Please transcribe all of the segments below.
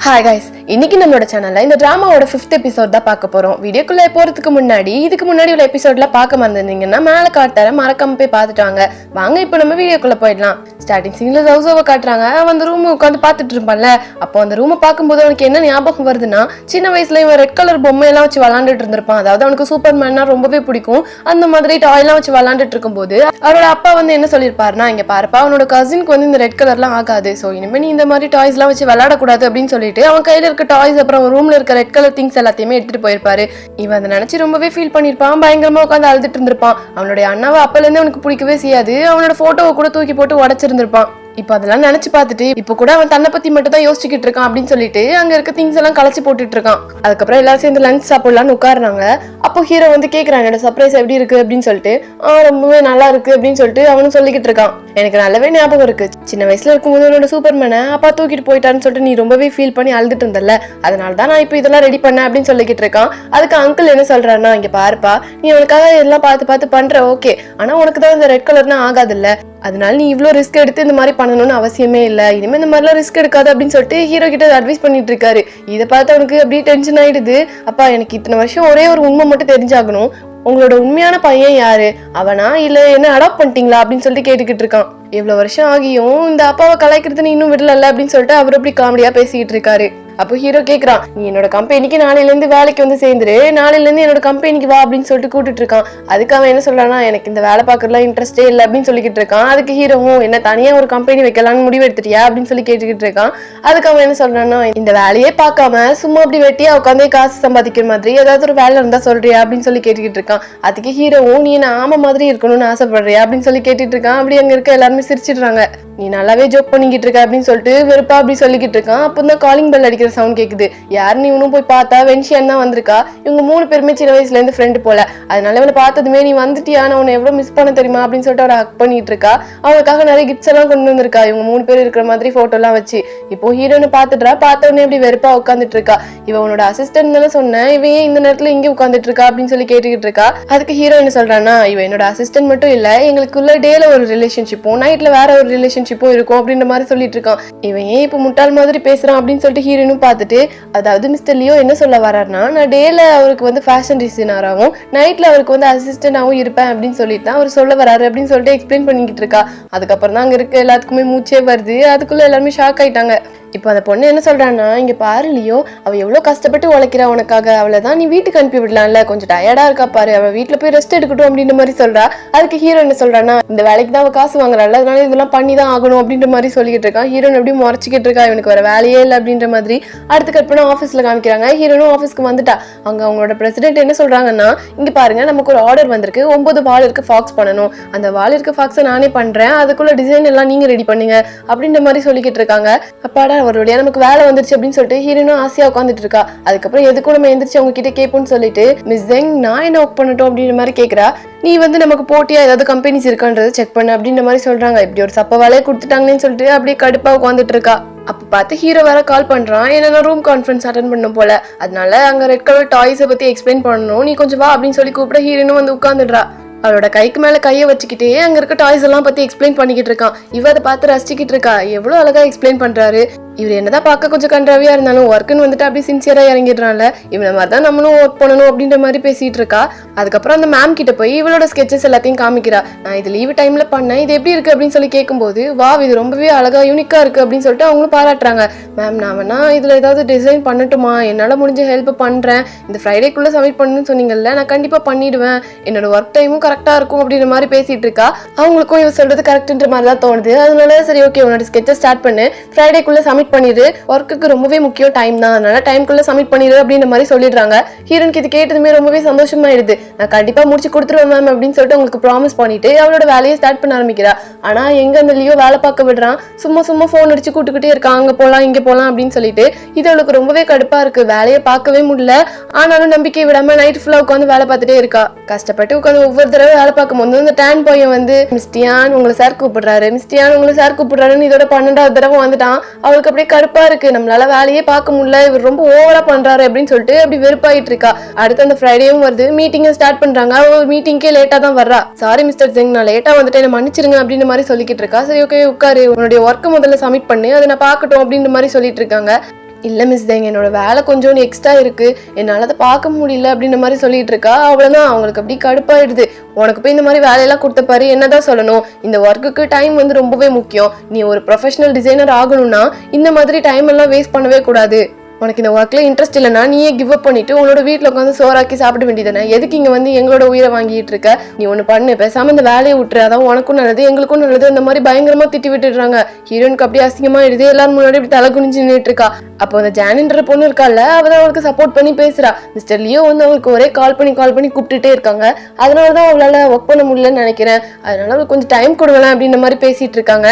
Hi guys, இன்னைக்கு நம்மளோட சேனல்ல இந்த டிராமாவோட 5th எபிசோட் தான் பார்க்க போறோம். வீடியோக்குள்ள போறதுக்கு முன்னாடி இதுக்கு முன்னாடி உள்ள எபிசோட்ல பார்க்க மறந்துருந்தீங்கன்னா மேல காட்டுற மறக்காம போய் பார்த்துட்டாங்க. வாங்க இப்போ நம்ம வீடியோக்குள்ள போயிடலாம். ஸ்டார்டிங் சீன்ல ஜவுசோவை காட்டுறாங்க. அவன் அந்த ரூம் உட்காந்து பார்த்துட்டு இருப்பான்ல. அப்போ அந்த ரூமை பார்க்கும்போது அவனுக்கு என்ன ஞாபகம் வருதுன்னா, சின்ன வயசுல இவன் ரெட் கலர் பொம்மையெல்லாம் வச்சு விளாண்டுட்டு இருந்திருப்பான். அதாவது அவனுக்கு சூப்பர்மேன்னா ரொம்பவே பிடிக்கும். அந்த மாதிரி டாய்லாம் வச்சு விளாண்டுட்டு இருக்கும்போது அவரோட அப்பா வந்து என்ன சொல்லியிருப்பாருன்னா, இங்க பாருப்பா, அவனோட கசினுக்கு வந்து இந்த ரெட் கலர்லாம் ஆகாது, ஸோ இனிமே நீ இந்த மாதிரி டாய்ஸ்லாம் வச்சு விளையாடக்கூடாது அப்படின்னு சொல்லிட்டு அவன் கையில இருக்க டாய்ஸ் அப்புறம் ரூம்ல இருக்க ரெட் கலர் திங்ஸ் எல்லாத்தையுமே எடுத்துட்டு போயிருப்பாரு. இவன் அதை நினைச்சு ரொம்பவே ஃபீல் பண்ணிருப்பான். பயங்கரமா உட்காந்து அழுதுட்டு இருந்திருப்பான். அவனுடைய அண்ணாவை அப்பல இருந்து அவனுக்கு பிடிக்கவே செய்யாது. அவனோட போட்டோவை கூட தூக்கி போட்டு உடைச்சிருந்திருப்பான். இப்போ அதெல்லாம் நினைச்சு பார்த்துட்டு இப்போ கூட அவன் தன்னை பத்தி மட்டும் தான் யோசிச்சுக்கிட்டு இருக்கான் அப்படின்னு சொல்லிட்டு அங்க இருக்க திங்ஸ் எல்லாம் களைச்சு போட்டுட்டு இருக்கான். அதுக்கப்புறம் எல்லாரும் சேர்ந்து லஞ்ச் சாப்பிடலான்னு உட்காருறாங்க. அப்போ ஹீரோ வந்து கேட்கறான், என்னோட சர்ப்ரைஸ் எப்படி இருக்கு அப்படின்னு சொல்லிட்டு. ரொம்பவே நல்லா இருக்கு அப்படின்னு சொல்லிட்டு அவனும் சொல்லிக்கிட்டு இருக்கான். எனக்கு நல்லாவே ஞாபகம் இருக்கு, சின்ன வயசுல இருக்கும்போது உன்னோட சூப்பர்மேனை அப்பா தூக்கிட்டு போயிட்டான்னு சொல்லிட்டு நீ ரொம்பவே ஃபீல் பண்ணி அழுதுட்டு இருந்தல, அதனால தான் நான் இப்போ இதெல்லாம் ரெடி பண்ணேன் அப்படின்னு சொல்லிக்கிட்டு இருக்கான். அதுக்கு அங்கிள் என்ன சொல்றாருன்னா, இங்க பாருப்பா, நீ அவனுக்காக இதெல்லாம் பார்த்து பண்ற ஓகே, ஆனா உனக்கு தான் இந்த ரெட் கலர்னா ஆகாது இல்ல, அதனால நீ இவ்வளோ ரிஸ்க் எடுத்து இந்த மாதிரி பண்ணணும்னு அவசியமே இல்லை, இனிமே இந்த மாதிரிலாம் ரிஸ்க் எடுக்காது அப்படின்னு சொல்லிட்டு ஹீரோ கிட்ட அட்வைஸ் பண்ணிட்டு இருக்காரு. இதை பார்த்து அவனுக்கு அப்படியே டென்ஷன் ஆயிடுது. அப்பா, எனக்கு இத்தனை வருஷம் ஒரே ஒரு உண்மை மட்டும் தெரிஞ்சாகணும், உங்களோட உண்மையான பையன் யாரு, அவனா இல்ல என்ன அடாப்ட் பண்ணிட்டீங்களா அப்படின்னு சொல்லிட்டு கேட்டுக்கிட்டு இருக்கான். எவ்வளவு வருஷம் ஆகியும் இந்த அப்பாவை கலாய்க்கிறதுன்னு இன்னும் விடல அப்படின்னு சொல்லிட்டு அவர் அப்படி காமெடியா பேசிக்கிட்டு இருக்காரு. அப்போ ஹீரோ கேக்குறான், நீ என்னோட கம்பெனிக்கு நாளையில இருந்து வேலைக்கு வந்து சேர்ந்துரு, நாளையில இருந்து என்னோட கம்பெனிக்கு வா அப்படின்னு சொல்லிட்டு கூட்டிட்டு இருக்கான். அதுக்கு அவன் என்ன சொல்றான்னா, எனக்கு இந்த வேலை பார்க்கறதுலாம் இன்ட்ரெஸ்டே இல்லை அப்படின்னு சொல்லிக்கிட்டு இருக்கான். அதுக்கு ஹீரோவும், என்ன தனியா ஒரு கம்பெனி வைக்கலாம்னு முடிவு எடுத்துட்டியா அப்படின்னு சொல்லி கேட்டுக்கிட்டு இருக்கான். அதுக்கு அவன் என்ன சொல்றான்னா, இந்த வேலையே பார்க்காம சும்மா அப்படி வெட்டியா உட்காந்து காசு சம்பாதிக்கிற மாதிரி ஏதாவது ஒரு வேலை இருந்தா சொல்றியா அப்படின்னு சொல்லி கேட்டுக்கிட்டு இருக்கான். அதுக்கு ஹீரோவும், நீ என்ன ஆமை மாதிரி இருக்கணும்னு ஆசைப்படுறியா அப்படின்னு சொல்லி கேட்டுட்டு இருக்கான். அப்படி அங்க இருக்க எல்லாருமே சிரிச்சிடுறாங்க. நீ நல்லாவே ஜோக் பண்ணிக்கிட்டு இருக்க அப்படின்னு சொல்லிட்டு வெறுப்பா அப்படி சொல்லிக்கிட்டு இருக்கான். அப்பதான் காலிங் பெல் அடிக்கிற சவுண்ட் கேக்குது. யாருன்னு இவனும் போய் பார்த்தா வென்ஷியன் தான் வந்திருக்கா. இவங்க 3 பேருமே சின்ன வயசுல இருந்து ஃப்ரெண்டு போல, அதனால இவனை பார்த்ததுமே நீ வந்துட்டியா, நான் உன்னை எவ்வளவு மிஸ் பண்ண தெரியுமா அப்படின்னு சொல்லிட்டு அவரை ஹக் பண்ணிட்டு இருக்கா. அவனுக்காக நிறைய கிஃப்ட்ஸ் எல்லாம் கொண்டு வந்திருக்கா, இவங்க 3 பேர் இருக்கிற மாதிரி போட்டோ எல்லாம் வச்சு. இப்போ ஹீரோனை பாத்துட்டா, பார்த்த உடனே அப்படி வெறுப்பா உட்காந்துட்டு இருக்கா. இவனோட அசிஸ்டன்ட் தானே சொன்னேன், இவன் இந்த நேரத்துல இங்கே உட்காந்துட்டு இருக்கா அப்படின்னு சொல்லி கேட்டுக்கிட்டு இருக்கா. அதுக்கு ஹீரோ என்ன சொல்றான்னா, இவன் என்னோட அசிஸ்டன்ட் மட்டும் இல்ல, எங்களுக்குள்ள டேல ஒரு ரிலேஷன்ஷிப்பும் நைட்ல வேற ஒரு ரிலேஷன்ஷிப்பும் இருக்கும் அப்படின்ற மாதிரி சொல்லிட்டு இருக்கான். இவன் ஏன் இப்ப முட்டாள் மாதிரி பேசுறான் அப்படின்னு சொல்லிட்டு ஹீரோனும் பார்த்துட்டு, அதாவது மிஸ்டர் லியோ என்ன சொல்ல வர்றாருன்னா, நான் டேல அவருக்கு வந்து ஃபேஷன் டிசைனராகவும் நைட்ல அவருக்கு வந்து அசிஸ்டன்டாகவும் இருப்பேன் அப்படின்னு சொல்லிட்டு தான் அவர் சொல்ல வராரு அப்படின்னு சொல்லிட்டு எக்ஸ்பிளைன் பண்ணிக்கிட்டு இருக்கா. அதுக்கப்புறம் தான் அங்க இருக்க எல்லாத்துக்குமே மூச்சே வருது. அதுக்குள்ள எல்லாருமே ஷாக் ஆயிட்டாங்க. இப்போ அந்த பொண்ணு என்ன சொல்றான்னா, இங்க பாரு லியோ, அவ எவ்வளவு கஷ்டப்பட்டு உழைக்கிறா உனக்காக, அவளைதான் நீ வீட்டுக்கு அனுப்பி விடலாம்ல, கொஞ்சம் டயர்டா இருக்கா பாரு, அவ வீட்டுல போய் ரெஸ்ட் எடுக்கட்டும் அப்படின்ற மாதிரி சொல்றா. அதுக்கு ஹீரோ என்ன சொல்றான்னா, இந்த வேலைக்கு தான் அவ காசு வாங்குறாள், அதனால இதெல்லாம் பண்ணி தான் ஆகணும் அப்படின்ற மாதிரி சொல்லிக்கிட்டு இருக்கான். ஹீரோன் எப்படி முறைச்சிக்கிட்டு இருக்கா, இவனுக்கு வர வேலையே இல்லை அப்படின்ற மாதிரி. அடுத்து கட் பண்ண ஆஃபீஸ்ல காமிக்கிறாங்க. ஹீரோனும் ஆஃபீஸ்க்கு வந்துட்டா. அங்க அவங்களோட பிரசிடென்ட் என்ன சொல்றாங்கன்னா, இங்க பாருங்க, நமக்கு ஒரு ஆர்டர் வந்திருக்கு, 9 வால் இருக்க ஃபாக்ஸ் பண்ணணும், அந்த வால் இருக்க ஃபாக்ஸை நானே பண்றேன், அதுக்குள்ள டிசைன் எல்லாம் நீங்க ரெடி பண்ணுங்க அப்படின்ற மாதிரி சொல்லிக்கிட்டு இருக்காங்க. அப்பாடா, அவருடைய நமக்கு வேலை வந்துருச்சு அப்படின்னு சொல்லிட்டு ஹீரோனும் ஆசையா உட்காந்துட்டு இருக்கா. அதுக்கப்புறம் எதுக்கும் நம்ம எந்திரிச்சு அவங்க கிட்ட கேட்போம்னு சொல்லிட்டு, மிஸ் ஜெங், நான் என்ன ஒர்க் பண்ணட்டும் அப்படின்ற மாதிரி கேட்கறா. நீ வந்து நமக்கு போட்டியா ஏதாவது கம்பெனிஸ் இருக்கான்றதை செக் பண்ணு அப்படின்ற மாதிரி சொல்றாங்க. இப்படி ஒரு சப்ப வேலையை கொடுத்துட்டாங்களேன்னு சொல்லிட்டு அப்படியே கடுப்பா உட்காந்துட்டு இருக்கா. அப்ப பார்த்து ஹீரோ வேற கால் பண்றான். என்னன்னா ரூம் கான்ஃபரன்ஸ் அட்டென்ட் பண்ணும் போல, அதனால அங்க ரெட் கலர் டாய்ஸை பத்தி எக்ஸ்பிளைன் பண்ணணும், நீ கொஞ்சம் வா அப்படின்னு சொல்லி கூப்பிட ஹீரோனும் வந்து உட்காந்துடுறா. அவளோட கைக்கு மேல கையை வச்சுக்கிட்டே அங்க இருக்க டாய்ஸ் எல்லாம் பத்தி எக்ஸ்பிளைன் பண்ணிக்கிட்டு இருக்கான். இவ அதை பார்த்து ரசிச்சுக்கிட்டு இருக்கா. எவ்வளவு அழகா எக்ஸ்பிளைன் பண்றாரு. இவர் என்னதான் பார்க்க கொஞ்சம் கன்றாவியா இருந்தாலும் ஒர்க்குன்னு வந்துட்டு அப்படியே சின்சியரா இறங்கிடுறான்ல, இவனை மாதிரிதான் நம்மளும் ஒர்க் பண்ணணும் அப்படின்ற மாதிரி பேசிட்டு இருக்கா. அதுக்கப்புறம் அந்த மேம் கிட்ட போய் இவளோட ஸ்கெச்சஸ் எல்லாத்தையும் காமிக்கிறா. நான் இது லீவு டைம்ல பண்ணேன், இது எப்படி இருக்கு அப்படின்னு சொல்லி கேட்கும்போது, வா, இது ரொம்பவே அழகா யூனிக்கா இருக்கு அப்படின்னு சொல்லிட்டு அவங்களும் பாராட்டுறாங்க. மேம், நான் வேணா இதுல ஏதாவது டிசைன் பண்ணட்டுமா, என்னால முடிஞ்ச ஹெல்ப் பண்றேன், இந்த ஃப்ரைடேக்குள்ள சப்மிட் பண்ணணும்னு சொன்னீங்கல்ல, நான் கண்டிப்பா பண்ணிடுவேன், என்னோட ஒர்க் டைமும் கரெக்டா இருக்கும் அப்படின்ற மாதிரி பேசிட்டு இருக்கா. அவங்களுக்கும் இவ சொல்றது கரெக்ட்ன்ற மாதிரி தான் தோணுது. அதனால சரி ஓகே, உன்னோட ஸ்கெச்சை ஸ்டார்ட் பண்ணு, ஃப்ரைடேக்குள்ள சப்மிட் பண்ணிடு, ஒர்க்குக்கு ரொம்பவே முக்கியம் டைம் தான், அதனால டைம்குள்ள சப்மிட் பண்ணிடு அப்படின்ற மாதிரி சொல்லிடுறாங்க. ஹீரோனுக்கு இது கேட்டதுமே ரொம்பவே சந்தோஷமாயிடுது. நான் கண்டிப்பா முடிச்சு கொடுத்துருவேன் மேம் அப்படின்னு சொல்லிட்டு உங்களுக்கு ப்ராமிஸ் பண்ணிட்டு அவளோட வேலையை ஸ்டார்ட் பண்ண ஆரம்பிக்கிறா. ஆனா எங்க அந்த லியோ வேலை பார்க்க விடுறான், சும்மா ஃபோன் அடிச்சு கூட்டுக்கிட்டே இருக்கான், அங்க போலாம் இங்க போலாம் அப்படின்னு சொல்லிட்டு. இது அவளுக்கு ரொம்பவே கடுப்பா இருக்கு, வேலையை பார்க்கவே முடியல. ஆனாலும் நம்பிக்கை விடாம நைட் ஃபுல்லா உட்காந்து வேலை பார்த்துட்டே இருக்கா. கஷ்டப்பட்டு உட்காந்து ஒவ்வொரு தடவை வேலை பார்க்கும் போது அந்த டேன் பையன் வந்து, மிஸ்டியான் உங்களை சார் கூப்பிடுறாரு, மிஸ்டியான் உங்களை சார் கூப்பிடுறாருன்னு இதோட 12வது தடவை வந்துட்டான். அவளுக்கு அப்படியே கடுப்பா இருக்கு, நம்மளால வேலையே பார்க்க முடியல, இவர் ரொம்ப ஓவரா பண்றாரு அப்படின்னு சொல்லிட்டு அப்படி வெறுப்பாயிட்டு இருக்கா. அடுத்து அந்த ஃப்ரைடேவும் வருது, மீட்டிங் ஸ்டார்ட் பண்றாங்க. அவ மீட்டிங்கே லேட்டா தான் வர்றா. சாரி மிஸ்டர் ஜெங், நான் லேட்டா வந்துட்டு என்ன மன்னிச்சிருங்க அப்படின்னு மாதிரி சொல்லிக்கிட்டு இருக்கா. சரி ஓகே உட்காரு, உன்னுடைய ஒர்க்கை முதல்ல சப்மிட் பண்ணு, அதை நான் பார்க்கட்டும் அப்படின்ற மாதிரி சொல்லிட்டு இருக்காங்க. இல்ல மிஸ் தேங்க என்னோட வேலை கொஞ்சம் எக்ஸ்ட்ரா இருக்கு, என்னால அதை பார்க்க முடியல அப்படின்ற மாதிரி சொல்லிட்டு இருக்கா. அவ்வளவுதான் அவங்களுக்கு அப்படி கடுப்பாயிடுது. உனக்கு போய் இந்த மாதிரி வேலையெல்லாம் கொடுத்த பாரு, என்னதான் சொல்லணும், இந்த ஒர்க்குக்கு டைம் வந்து ரொம்பவே முக்கியம். நீ ஒரு ப்ரொஃபஷனல் டிசைனர் ஆகணும்னா இந்த மாதிரி டைம் எல்லாம் வேஸ்ட் பண்ணவே கூடாது. உனக்கு இந்த ஒர்க்ல இன்ட்ரெஸ்ட் இல்லைன்னா நீயே கிவ் அப் பண்ணிட்டு உன்னோட வீட்டில் உட்காந்து சோறாக்கி சாப்பிட வேண்டியதானே, எதுக்கு இங்க வந்து எங்களோட உயிரை வாங்கிட்டு இருக்க? நீ ஒன்று பண்ணு, பேசாம இந்த வேலையை விட்டுரு, அதான் உனக்கும் நல்லது எங்களுக்கும் நல்லது. இந்த மாதிரி பயங்கரமா திட்டி விட்டுடுறாங்க. ஹீரோனுக்கு அப்படியே அசிங்கமா எழுது, எல்லாரும் முன்னாடி இப்படி தலை குனிஞ்சு நின்றுட்டு இருக்கா. அப்போ அந்த ஜானின்ற பொண்ணு இருக்கால, அவதான் அவளுக்கு சப்போர்ட் பண்ணி பேசுறா. மிஸ்டர் லியோ வந்து அவளுக்கு ஒரே கால் பண்ணி கூப்பிட்டுட்டே இருக்காங்க. அதனாலதான் அவளால ஒர்க் பண்ண முடியலன்னு நினைக்கிறேன், அதனால அவளுக்கு கொஞ்சம் டைம் கொடுக்கலாம் அப்படின்ற மாதிரி பேசிட்டு இருக்காங்க.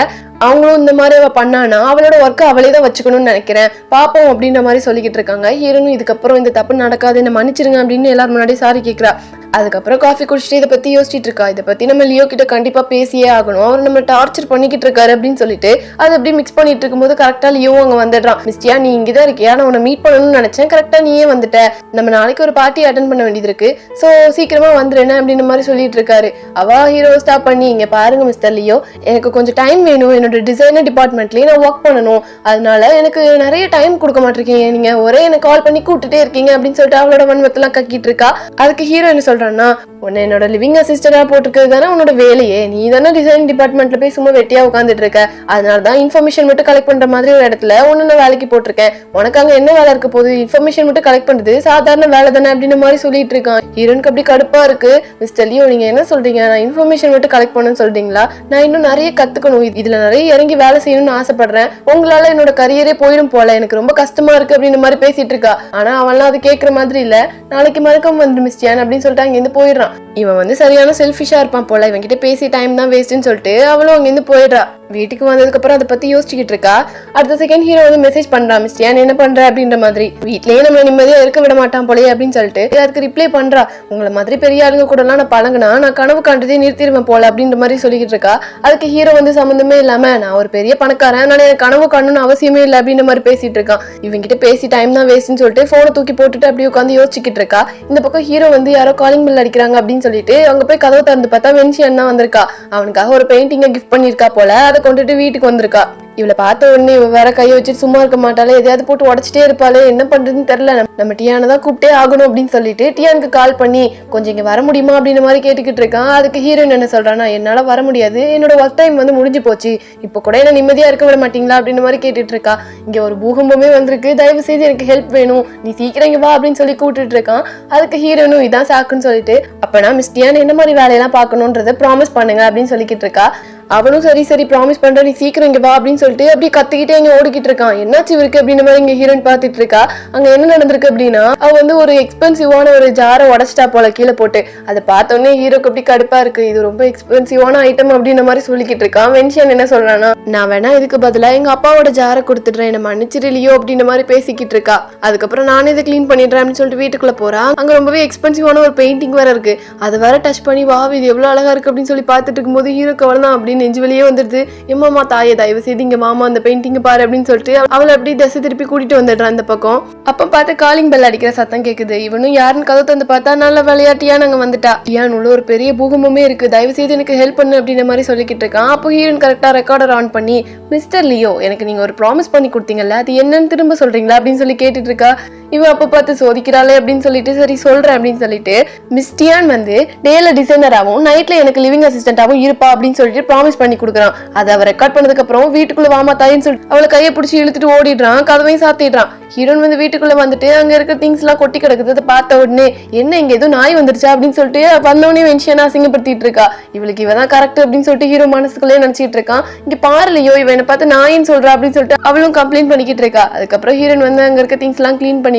அவங்களும் இந்த மாதிரி அவ பண்ணானா அவளோட ஒர்க்கை அவளே தான் வச்சுக்கணும்னு நினைக்கிறேன், பாப்போம் அப்படின்ற மாதிரி சொல்லிக்கிட்டு இருக்காங்க. ஹீரோனும் இதுக்கப்புறம் இந்த தப்பு நடக்காது, என்ன மன்னிச்சிருங்க அப்படின்னு எல்லாரும் முன்னாடி சாரி கேட்கிறா. அதுக்கப்புறம் காஃபி குடிச்சிட்டு இதை பத்தி யோசிச்சுட்டு இருக்கா. இதை பத்தி நம்ம லியோ கிட்ட கண்டிப்பா பேசியே ஆகணும், அவர் நம்ம டார்ச்சர் பண்ணிக்கிட்டு இருக்காரு அப்படின்னு சொல்லிட்டு அது அப்படி மிக்ஸ் பண்ணிட்டு இருக்கும்போது கரெக்டா லியோ அங்க வந்துடுறான். மிஸ்டியா நீ இங்கதான் இருக்கியா, நான் உன்னை மீட் பண்ணணும்னு நினைச்சேன், கரெக்டா நீயே வந்துட்ட. நம்ம நாளைக்கு ஒரு பார்ட்டி அட்டன் பண்ண வேண்டியது இருக்கு, சோ சீக்கிரமா வந்துருன்னு அப்படின்ற மாதிரி சொல்லிட்டு இருக்காரு. அவ ஹீரோ ஸ்டாப் பண்ணி, இங்க பாருங்க மிஸ்டர் லியோ, எனக்கு கொஞ்சம் டைம் வேணும், என்னோட டிசைனர் டிபார்ட்மெண்ட்லயே நான் ஒர்க் பண்ணணும், அதனால எனக்கு நிறைய டைம் கொடுக்க மாட்டிருக்கீங்க, நீங்க ஒரே எனக்கு கால் பண்ணி கூப்பிட்டுட்டே இருக்கீங்க அப்படின்னு சொல்லிட்டு அவளோட வன்மத்தெல்லாம் கக்கிட்டு இருக்கா. அதுக்கு ஹீரோ என்ன சொல்றான்னா, உன்னை என்னோட லிவிங் அசிஸ்டண்டா போட்டுக்கிறது தானே உன்னோட வேலையே, நீ தானே டிசைன் டிபார்ட்மெண்ட்ல போய் சும்மா வெட்டியா உட்காந்துட்டு இருக்க, அதனாலதான் இன்ஃபர்மேஷன் மட்டும் கலெக்ட் பண்ற மாதிரி ஒரு இடத்துல உன்ன வேலைக்கு போட்டிருக்கேன், உனக்கு அங்க என்ன வேலை இருக்க போகுது, இன்ஃபர்மேஷன் மட்டும் கலெக்ட் பண்றது சாதாரண வேலை தானே அப்படின்ற மாதிரி சொல்லிட்டு இருக்கான். ஹீரோனுக்கு அப்படி கடுப்பா இருக்கு. மிஸ்டர் லியோ நீங்க என்ன சொல்றீங்க, நான் இன்ஃபர்மேஷன் மட்டும் கலெக்ட் பண்ணணும்னு சொல்றீங்களா, நான் இன்னும் நிறைய கத்துக்கணும், இதுல நிறைய இறங்கி வேலை செய்யணும்னு ஆசைப்படுறேன், உங்களால என்னோட கரியரே போயிடும் போல, எனக்கு ரொம்ப கஷ்டமா இருக்கு அப்படின்ற மாதிரி பேசிட்டு இருக்கா. ஆனா அவன்லாம் அது கேட்கற மாதிரி இல்ல. நாளைக்கு மறக்காம வந்து மிஸ்டியான் அப்படின்னு சொல்லிட்டு அங்க இருந்து போயிடுறான். இவன் வந்து சரியான செல்ஃபிஷா இருப்பான் போல, இவன் கிட்ட பேசி டைம் தான் வேஸ்ட்னு சொல்லிட்டு அவளும் அங்க இருந்து போயிடுறா. வீட்டுக்கு வந்ததுக்கு அப்புறம் அதை பத்தி யோசிச்சுக்கிட்டு இருக்கா. அடுத்த செகண்ட் ஹீரோ வந்து மெசேஜ் பண்றான், மிஸ்டியான் என்ன பண்ற அப்படின்ற மாதிரி. வீட்லயே நம்ம நிம்மதியா இருக்க விட மாட்டான் போலயே அப்படின்னு சொல்லிட்டு அதுக்கு ரிப்ளை பண்றா. உங்களை மாதிரி பெரிய ஆளுங்க கூட எல்லாம் நான் பழகுனா நான் கனவு காண்றதே நிறுத்திடுவேன் போல அப்படின்ற மாதிரி சொல்லிக்கிட்டு இருக்கா. அதுக்கு ஹீரோ வந்து சம்பந்தமே இல்லாம, நான் ஒரு பெரிய பணக்காரன், நான் எனக்கு கனவு காணணும்னு அவசியமே இல்லை அப்படின்ற மாதிரி பேசிட்டு இருக்கான். இவங்கிட்ட பேசி டைம் தான் வேஸ்ட்னு சொல்லிட்டு போனை தூக்கி போட்டுட்டு அப்படியே உட்காந்து யோசிச்சுக்கிட்டு இருக்கா. இந்த பக்கம் ஹீரோ வந்து யாரோ காலிங் பெல் அடிக்கிறாங்க அப்படின்னு சொல்லிட்டு அங்க போய் கதவை திறந்து பார்த்தா வென்ஷியன் தான் வந்திருக்கா. அவனுக்காக ஒரு பெயிண்டிங்கை கிஃப்ட் பண்ணிருக்கா போல, அதை கொண்டுட்டு வீட்டுக்கு வந்திருக்கா. இவளை பார்த்த உடனே இவ வேற கையை வச்சுட்டு சும்மா இருக்க மாட்டாளே, எதையாவது போட்டு உடச்சிட்டே இருப்பாளே, என்ன பண்றதுன்னு தெரியல, நம்ம டியானை தான் கூப்பிட்டே ஆகணும் அப்படின்னு சொல்லிட்டு டியானுக்கு கால் பண்ணி கொஞ்சம் இங்க வர முடியுமா அப்படின்ற மாதிரி கேட்டுக்கிட்டு இருக்கான். அதுக்கு ஹீரோயின் என்ன சொல்றானா, என்னால வர முடியாது, என்னோட ஒர்க் டைம் வந்து முடிஞ்சு போச்சு, இப்போ கூட என்ன நிம்மதியா இருக்க விட மாட்டீங்களா அப்படின்ற மாதிரி கேட்டுட்டு இருக்கா. இங்க ஒரு பூகம்பமே வந்திருக்கு, தயவு செய்து எனக்கு ஹெல்ப் வேணும், நீ சீக்கிரம் இங்க வா அப்படின்னு சொல்லி கூப்பிட்டு இருக்கான். அதுக்கு ஹீரோனும் இதான் சாக்குன்னு சொல்லிட்டு, அப்பனா மிஸ் டியான் என்ன மாதிரி வேலையெல்லாம் பார்க்கணுன்றதை ப்ராமிஸ் பண்ணுங்க அப்படின்னு சொல்லிக்கிட்டு இருக்கா. அவனும் சரி சரி ப்ராமிஸ் பண்ற, நீ சீக்கிரம் இங்க வா அப்படின்னு சொல்லிட்டு அப்படியே கத்திக்கிட்டே இங்க ஓடிக்கிட்டு இருக்கான். என்னாச்சு இருக்கு அப்படின்ற மாதிரி இங்க ஹீரோயின் பாத்துட்டு இருக்கா. அங்க என்ன நடந்திருக்கு அப்படின்னா, அவ வந்து ஒரு எக்ஸ்பென்சிவான ஒரு ஜாரை உடச்சிட்டா போல கீழே போட்டு. அதை பார்த்தோன்னே ஹீரோக்கு அப்படி கடுப்பா இருக்கு, இது ரொம்ப எக்ஸ்பென்சிவான ஐட்டம் அப்படின்ற மாதிரி சொல்லிக்கிட்டு இருக்கான். வென்ஷியன் என்ன சொல்றானா, நான் வேணா இதுக்கு பதிலா எங்க அப்பாவோட ஜாரை கொடுத்துடுறேன், என்ன மன்னிச்சிருலையோ அப்படின்ற மாதிரி பேசிக்கிட்டு இருக்கா. அதுக்கப்புறம் நானே இதை கிளீன் பண்ணிடுறேன் அப்படின்னு சொல்லிட்டு வீட்டுக்குள்ள போறா. அங்க ரொம்பவே எக்ஸ்பென்சிவான ஒரு பெயிண்டிங் வேற இருக்கு, அதை வேற டச் பண்ணி வா இது எவ்வளவு அழகா இருக்கு அப்படின்னு சொல்லி பாத்துட்டு இருக்கும்போது ஹீரோக்கு அவ்வளவுதான் அப்படின்னு நெஞ்சு வெளியே வந்துருது. எம்மாமா தாயே தயவு செய்து இங்க மாமா அந்த பெயிண்டிங் பாரு அப்படின்னு சொல்லிட்டு அவளை அப்படி திசை திருப்பி கூட்டிட்டு வந்துடுறான் இந்த பக்கம். அப்ப பார்த்து காலிங் பெல் அடிக்கிற சத்தம் கேக்குது. இவனும் யாருன்னு கதை தந்து பார்த்தா நல்ல விளையாட்டியா நாங்க வந்துட்டா. டியான் உள்ள ஒரு பெரிய பூகம்பமே இருக்கு, தயவு செய்து எனக்கு ஹெல்ப் பண்ணு அப்படின்ற மாதிரி சொல்லிக்கிட்டு இருக்கான். அப்போ ஹீரோயின் கரெக்டா ரெக்கார்டர் ஆன் பண்ணி, மிஸ்டர் லியோ எனக்கு நீங்க ஒரு ப்ராமிஸ் பண்ணி கொடுத்தீங்கல்ல, அது என்னன்னு திரும்ப சொல்றீங்களா அப்படின்னு சொல்லி கேட்டுட்டு இருக்கா. இவன் அப்ப பார்த்து சோதிக்கிறாளே அப்படின்னு சொல்லிட்டு சரி சொல்றேன் அப்படின்னு சொல்லிட்டு, மிஸ் டியான் வந்து டேல டிசைனராகவும் நைட்ல எனக்கு லிவிங் அசிஸ்டன்டாவும் இருப்பா அப்படின்னு சொல்லிட்டு ப்ராமிஸ் பண்ணி கொடுக்குறான். அதை அவ ரெக்கார்ட் பண்ணதுக்கு அப்புறம் வீட்டுக்குள்ள வாமா தாயின்னு சொல்லிட்டு அவளை கையை பிடிச்சி இழுத்துட்டு ஓடிடுறான், கதவையும் சாத்திடுறான். ஹீரோன் வந்து வீட்டுக்குள்ள வந்துட்டு அங்க இருக்க திங்ஸ் எல்லாம் கொட்டி கிடக்குது. அதை பார்த்த உடனே என்ன இங்க ஏதோ நாய் வந்துருச்சா அப்படின்னு சொல்லிட்டு வந்தவனே வென்ஷியனா அசிங்கப்படுத்திட்டு இருக்கா. இவளுக்கு இவதான் கரெக்ட் அப்படின்னு சொல்லிட்டு ஹீரோ மனசுக்குள்ளே நினைச்சிட்டு இருக்கான். இங்க பாருலையோ இவ என்ன பார்த்து நாயின்னு சொல்றா அப்படின்னு சொல்லிட்டு அவளும் கம்ப்ளைண்ட் பண்ணிக்கிட்டு இருக்கா. அதுக்கப்புறம் ஹீரோன் வந்து அங்க இருக்க திங்ஸ் எல்லாம் கிளீன் பண்ணிட்டு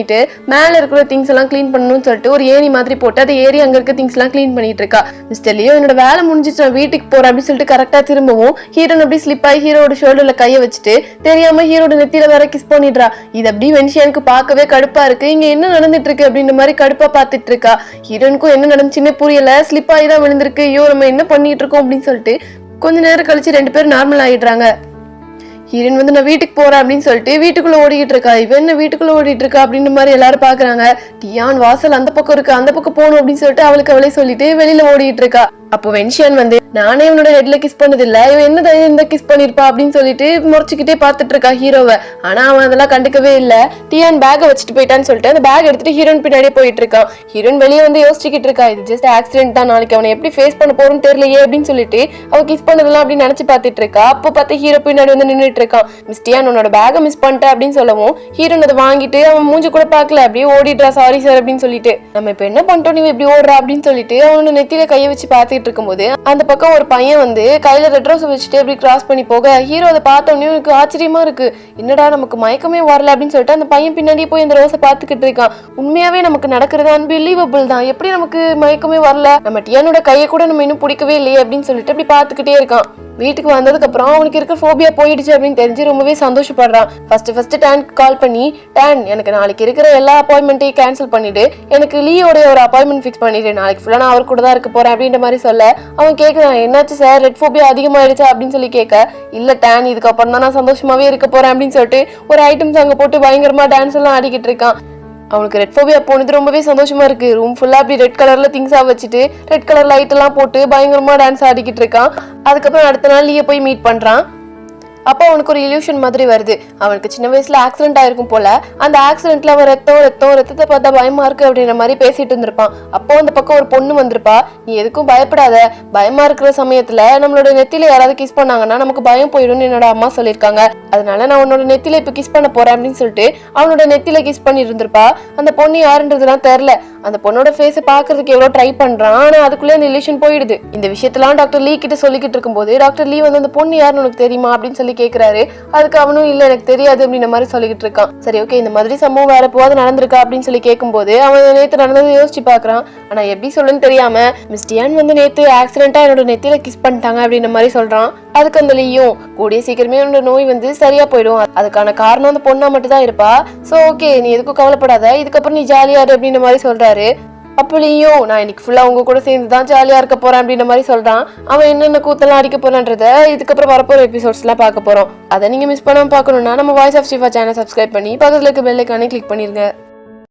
மேல இருக்கிற திங்ஸ் எல்லாம் கிளீன் பண்ணணும்னு சொல்லிட்டு ஒரு ஏரி மாதிரி போட்டு அதை ஏறி அங்க இருக்க திங்ஸ் எல்லாம் கிளீன் பண்ணிட்டு இருக்கா. மிஸ்டர் லியோ என்னோட வேலை முடிஞ்சிச்சு, நான் வீட்டுக்கு போறேன் அப்படின்னு சொல்லிட்டு கரெக்டா திரும்பவும் ஹீரோன் அப்படி ஸ்லிப் ஆகி ஹீரோட ஷோல்டர்ல கையை வச்சுட்டு தெரியாம ஹீரோட நெத்தியில வேற கிஸ் பண்ணிடுறா. இது அப்படி வென்ஷியனுக்கு பார்க்கவே கடுப்பா இருக்கு. இங்க என்ன நடந்துட்டு இருக்கு அப்படின்ற மாதிரி கடுப்பா பாத்துட்டு இருக்கா. ஹீரோனுக்கும் என்ன நடந்துச்சுன்னு புரியல, ஸ்லிப் ஆகி தான் விழுந்திருக்கு. ஐயோ நம்ம என்ன பண்ணிட்டு இருக்கோம் அப்படின்னு சொல்லிட்டு கொஞ்ச நேரம் கழிச்சு ரெண்டு பேரும் நார்மல் ஆயிடுறாங்க. ஹீரோயின் வந்து நான் வீட்டுக்கு போறேன் அப்படின்னு சொல்லிட்டு வீட்டுக்குள்ள ஓடிட்டு இருக்கா. இவன் என்ன வீட்டுக்குள்ள ஓடிட்டு இருக்கா அப்படின்னு மாதிரி எல்லாரும் பாக்குறாங்க. டியான் வாசல் அந்த பக்கம் இருக்கு, அந்த பக்கம் போகணும் அப்படின்னு சொல்லிட்டு அவளே சொல்லிட்டு வெளியில ஓடிட்டு இருக்கா. அப்போ வென்ஷியான் வந்து நானே இவனோட ஹெட்ல கிஸ் பண்ணது இல்ல, இவன் என்ன தைரியம் இந்த கிஸ் பண்ணிருப்பா அப்படின்னு சொல்லிட்டு முறைச்சுக்கிட்டே பாத்துட்டு இருக்கா ஹீரோவை. ஆனா அவன் அதெல்லாம் கண்டுக்கவே இல்ல. டியான் பேக்கை வச்சுட்டு போயிட்டான்னு சொல்லிட்டு அந்த பேக் எடுத்துட்டு ஹீரோயின் பின்னாடியே போயிட்டு இருக்கான். ஹீரோயின் வெளியே வந்து யோசிச்சுக்கிட்டு இருக்கா, இது ஜஸ்ட் ஆக்சிடென்ட் தான், நாளைக்கு அவனை எப்படி ஃபேஸ் பண்ண போறோம்னு தெரியலையே அப்படின்னு சொல்லிட்டு அவன் கிஸ் பண்ணதெல்லாம் அப்படின்னு நினைச்சு பாத்துட்டு இருக்கா. அப்போ பார்த்து ஹீரோ பின்னாடி வந்து நின்றுட்டு இருக்கான். மிஸ் டியான் உன்னோட பேக்கை மிஸ் பண்ணிட்டேன் அப்படின்னு சொல்லவும் ஹீரோன் அதை வாங்கிட்டு அவன் மூஞ்சி கூட பாக்கல, அப்படியே ஓடிடுறா சாரி சார் அப்படின்னு சொல்லிட்டு. நம்ம இப்ப என்ன பண்ணிட்டோம், நீ இப்படி ஓடுறா அப்படின்னு சொல்லிட்டு அவனோட நெத்தியில கையை வச்சு பாத்துட்டு இருக்கும்போது அந்த பக்கம் ஒரு பையன் வந்து கையில ரெட் ரோஸ் வச்சுட்டு அப்படி கிராஸ் பண்ணி போக ஹீரோ அதை பார்த்த உடனே எனக்கு ஆச்சரியமா இருக்கு, என்னடா நமக்கு மயக்கமே வரல அப்படின்னு சொல்லிட்டு அந்த பையன் பின்னாடியே போய் அந்த ரோஸை பார்த்துக்கிட்டு இருக்கான். உண்மையாவே நமக்கு நடக்கிறது அன்பிலீவபிள் தான், எப்படி நமக்கு மயக்கமே வரல, நம்ம டியானோட கையை கூட நம்ம இன்னும் பிடிக்கவே இல்லையே அப்படின்னு சொல்லிட்டு அப்படி பார்த்துக்கிட்டே இருக்கான். வீட்டுக்கு வந்ததுக்கு அப்புறம் அவனுக்கு இருக்க ஃபோபியா போயிடுச்சு அப்படின்னு தெரிஞ்சு ரொம்பவே சந்தோஷப்படுறான். ஃபர்ஸ்ட் டானுக்கு கால் பண்ணி, டான் எனக்கு நாளைக்கு இருக்கிற எல்லா அப்பாயின்மெண்ட்டையும் கேன்சல் பண்ணிட்டு எனக்கு லீயோட ஒரு அப்பாயின்மெண்ட் ஃபிக்ஸ் பண்ணிட்டு நாளைக்கு ஃபுல்லா நான் அவர் கூட தான் இருக்க போறேன் அப்படின்ற மாதிரி சொல்ல அவன் கேட்கறான், என்னாச்சு சார் ரெட் ஃபோபியா அதிகமாயிடுச்சா அப்படின்னு சொல்லி கேட்க, இல்ல டான் இதுக்கப்புறம் தான் நான் சந்தோஷமாவே இருக்க போறேன் அப்படின்னு சொல்லிட்டு ஒரு ஐட்டம்ஸ் அங்க போட்டு பயங்கரமா டான்ஸ் எல்லாம் ஆடிக்கிட்டு இருக்கான். அவனுக்கு ரெட் ஃபோபியா போனது ரொம்பவே சந்தோஷமா இருக்கு. ரூம் ஃபுல்லா அப்படி ரெட் கலர்ல திங்ஸா வச்சுட்டு ரெட் கலர் லைட் எல்லாம் போட்டு பயங்கரமா டான்ஸ் ஆடிக்கிட்டு இருக்கான். அதுக்கப்புறம் அடுத்த நாள் லீய போய் மீட் பண்றான். அப்போ அவனுக்கு ஒரு இல்யூஷன் மாதிரி வருது. அவனுக்கு சின்ன வயசுல ஆக்சிடென்ட் ஆயிருக்கும் போல, அந்த ஆக்சிடென்ட்ல அவன் ரத்தத்தை பார்த்தா பயமா இருக்கு அப்படின்ற மாதிரி பேசிட்டு இருந்திருப்பான். அப்போ அந்த பக்கம் ஒரு பொண்ணு வந்திருப்பா, நீ எதுக்கும் பயப்படாத, பயமா இருக்கிற சமயத்துல நம்மளோட நெத்தில யாராவது கிஸ் பண்ணாங்கன்னா நமக்கு பயம் போயிடும்னு என்னோட அம்மா சொல்லியிருக்காங்க, அதனால நான் உன்னோட நெத்தில இப்ப கிஸ் பண்ண போறேன் அப்படின்னு சொல்லிட்டு அவனோட நெத்தில கிஸ் பண்ணி இருந்திருப்பா. அந்த பொண்ணு யாருன்றதுலாம் தெரியல. அந்த பொண்ணோட ஃபேஸ பாக்குறதுக்கு எவ்வளவு ட்ரை பண்றான், ஆனா அதுக்குள்ளே அந்த இல்யூஷன் போயிடுது. இந்த விஷயத்தெல்லாம் டாக்டர் லீ கிட்ட சொல்லிக்கிட்டு இருக்கும்போது டாக்டர் லீ வந்து அந்த பொண்ணு யாருன்னு உனக்கு தெரியுமா அப்படின்னு சொல்லி கேக்குறாரு. அதுக்கு அவனும் இல்ல எனக்கு தெரியாது அப்படின்ற மாதிரி சொல்லிக்கிட்டு இருக்கான். சரி ஓகே, இந்த மாதிரி சம்பவம் வேற போது நடந்திருக்கா அப்படின்னு சொல்லி கேட்கும்போது அவன் நேத்து நடந்ததை யோசிச்சு பாக்குறான். ஆனா எப்படி சொல்லுன்னு தெரியாம மிஸ் டியான் வந்து நேத்து ஆக்சிடென்ட்டா என்னோட நெத்தியில கிஸ் பண்ணிட்டாங்க அப்படின்ற மாதிரி சொல்றான். அதுக்கு அந்த லீயும் கூடிய சீக்கிரமே என்னோட நோய் வந்து சரியா போயிடும், அதுக்கான காரணம் அந்த பொண்ணா மட்டும் தான் இருப்பா, சோ ஓகே நீ எதுக்கும் கவலைப்படாத, இதுக்கப்புறம் நீ ஜாலியா இரு அப்படின்ற மாதிரி சொல்றாரு. அப்பலையும் நான் இன்னைக்கு ஃபுல்லா உங்க கூட சேர்ந்துதான் ஜாலியா இருக்க போறேன் அப்படின்ற மாதிரி சொல்றான். அவன் என்னென்ன கூத்தெல்லாம் அடிக்க போறான்றத இதுக்கப்புறம் வரப்போற எபிசோட்ஸ் எல்லாம் பார்க்க போறோம். அதை நீங்க மிஸ் பண்ணாம பார்க்கணும்னா நம்ம voice of Shifa channel subscribe பண்ணி பக்கத்துல இருக்க பெல் ஐகானை கிளிக் பண்ணிருங்க.